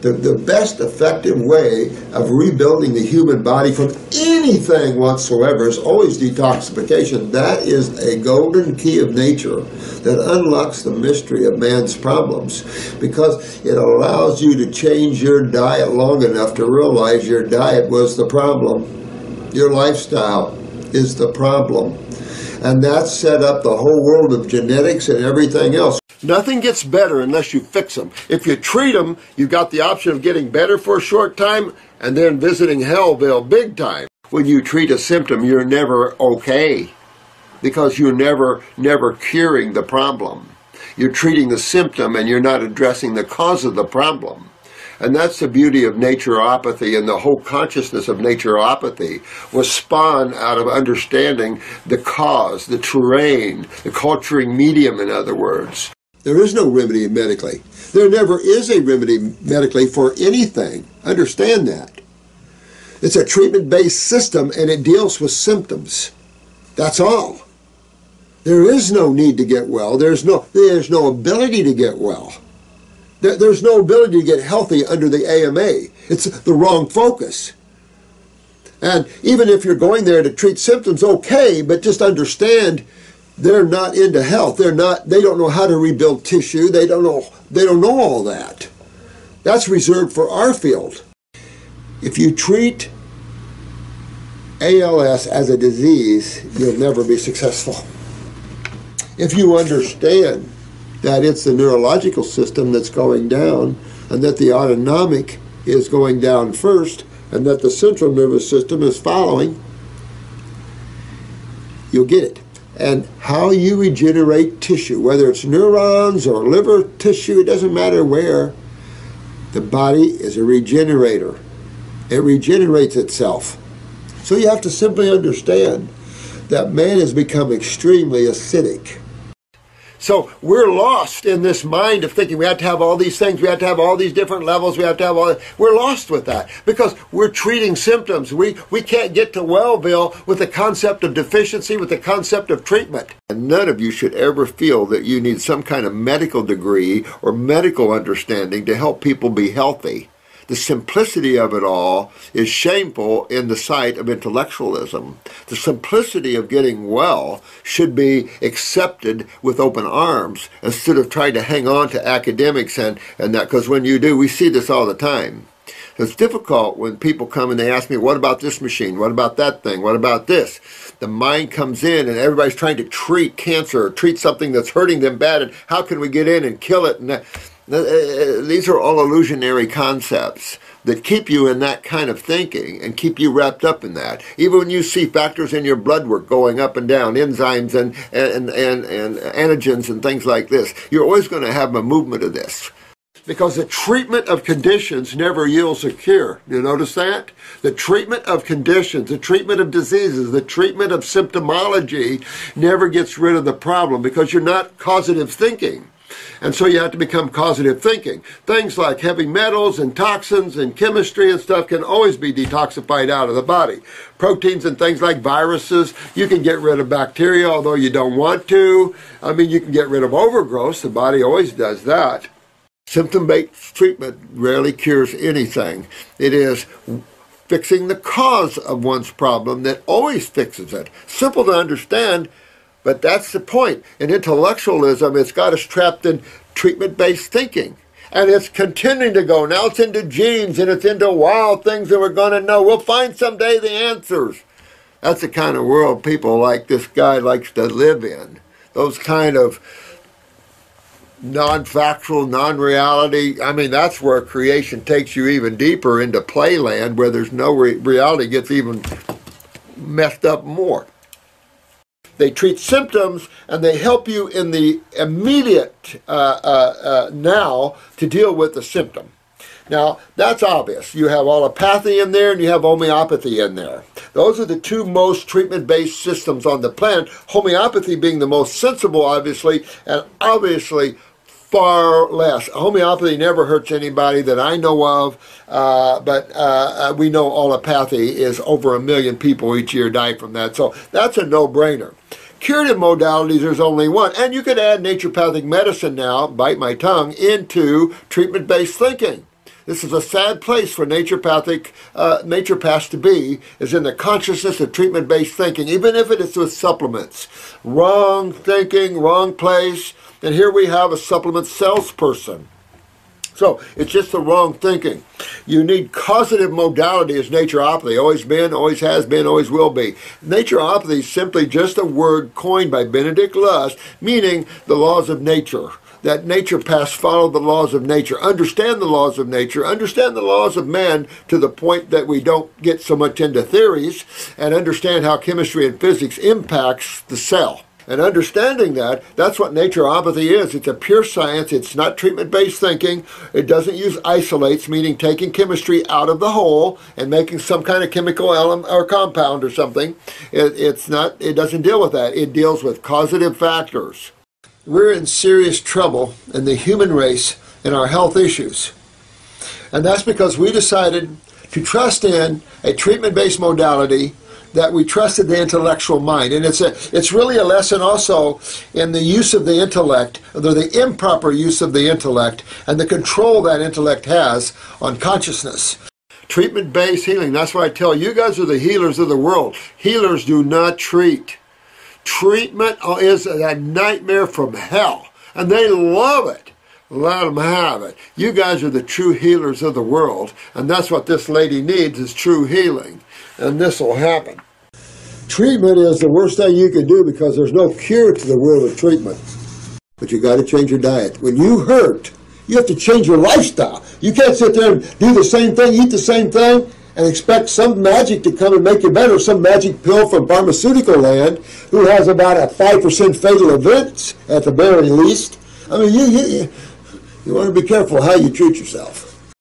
The best effective way of rebuilding the human body from anything whatsoever is always detoxification. That is a golden key of nature that unlocks the mystery of man's problems, because it allows you to change your diet long enough to realize your diet was the problem. Your lifestyle is the problem. And that set up the whole world of genetics and everything else. Nothing gets better unless you fix them. If you treat them, you've got the option of getting better for a short time and then visiting Hellville big time. When you treat a symptom, you're never okay, because you're never curing the problem. You're treating the symptom and you're not addressing the cause of the problem. And that's the beauty of naturopathy, and the whole consciousness of naturopathy was spawned out of understanding the cause, the terrain, the culturing medium, in other words. There is no remedy medically. There never is a remedy medically for anything. Understand that. It's a treatment-based system, and it deals with symptoms. That's all. There is no need to get well. There's no ability to get well. There's no ability to get healthy under the AMA. It's the wrong focus. And even if you're going there to treat symptoms, okay, but just understand they're not into health. They don't know how to rebuild tissue. They don't know all that. That's reserved for our field. If you treat ALS as a disease, you'll never be successful. If you understand that it's the neurological system that's going down, and that the autonomic is going down first, and that the central nervous system is following, you'll get it. And how you regenerate tissue, whether it's neurons or liver tissue, it doesn't matter where, the body is a regenerator. It regenerates itself. So you have to simply understand that man has become extremely acidic. So we're lost in this mind of thinking we have to have all these things, we have to have all these different levels, we have to have all. We're lost with that because we're treating symptoms. We can't get to Wellville with the concept of deficiency, with the concept of treatment. And none of you should ever feel that you need some kind of medical degree or medical understanding to help people be healthy. The simplicity of it all is shameful in the sight of intellectualism. The simplicity of getting well should be accepted with open arms instead of trying to hang on to academics and that, because when you do, we see this all the time. It's difficult when people come and they ask me, what about this machine? What about that thing? What about this? The mind comes in and everybody's trying to treat cancer or treat something that's hurting them bad, and how can we get in and kill it? And these are all illusionary concepts that keep you in that kind of thinking and keep you wrapped up in that. Even when you see factors in your blood work going up and down, enzymes and antigens and things like this, you're always going to have a movement of this. Because the treatment of conditions never yields a cure. You notice that? The treatment of conditions, the treatment of diseases, the treatment of symptomology never gets rid of the problem because you're not causative thinking. And so you have to become causative thinking. Things like heavy metals and toxins and chemistry and stuff can always be detoxified out of the body. Proteins and things like viruses, you can get rid of bacteria, although you don't want to. I mean, you can get rid of overgrowth. The body always does that. Symptom-based treatment rarely cures anything. It is fixing the cause of one's problem that always fixes it. Simple to understand, but that's the point. In intellectualism, it's got us trapped in treatment-based thinking. And it's continuing to go. Now it's into genes and it's into wild things that we're going to know. We'll find someday the answers. That's the kind of world people like this guy likes to live in. Those kind of non-factual, non-reality. I mean, that's where creation takes you even deeper into playland, where there's no reality, gets even messed up more. They treat symptoms and they help you in the immediate now to deal with the symptom. Now, that's obvious. You have allopathy in there and you have homeopathy in there. Those are the two most treatment-based systems on the planet, homeopathy being the most sensible, obviously, and obviously far less. Homeopathy never hurts anybody that I know of, but we know allopathy is over 1 million people each year die from that, so that's a no-brainer. Curative modalities, there's only one, and you could add naturopathic medicine now, bite my tongue, into treatment-based thinking. This is a sad place for naturopaths to be, is in the consciousness of treatment-based thinking, even if it is with supplements. Wrong thinking, wrong place, and here we have a supplement salesperson. So it's just the wrong thinking. You need causative modality as naturopathy. Always been, always has been, always will be. Naturopathy is simply just a word coined by Benedict Lust, meaning the laws of nature. That naturopaths follow the laws of nature, understand the laws of nature, understand the laws of man to the point that we don't get so much into theories, and understand how chemistry and physics impacts the cell. And understanding that, that's what naturopathy is. It's a pure science. It's not treatment-based thinking. It doesn't use isolates, meaning taking chemistry out of the whole and making some kind of chemical element or compound or something. It doesn't deal with that. It deals with causative factors. We're in serious trouble in the human race in our health issues. And that's because we decided to trust in a treatment-based modality that we trusted the intellectual mind. And it's really a lesson also in the use of the intellect, or the improper use of the intellect, and the control that intellect has on consciousness. Treatment-based healing, that's why I tell you guys are the healers of the world. Healers do not treat. Treatment is a nightmare from hell, and they love it. Let them have it. You guys are the true healers of the world, and that's what this lady needs, is true healing. And this will happen. Treatment is the worst thing you can do because there's no cure to the world of treatment. But you got to change your diet. When you hurt, you have to change your lifestyle. You can't sit there and do the same thing, eat the same thing, and expect some magic to come and make you better, some magic pill from pharmaceutical land who has about a 5% fatal events at the very least. I mean, you want to be careful how you treat yourself.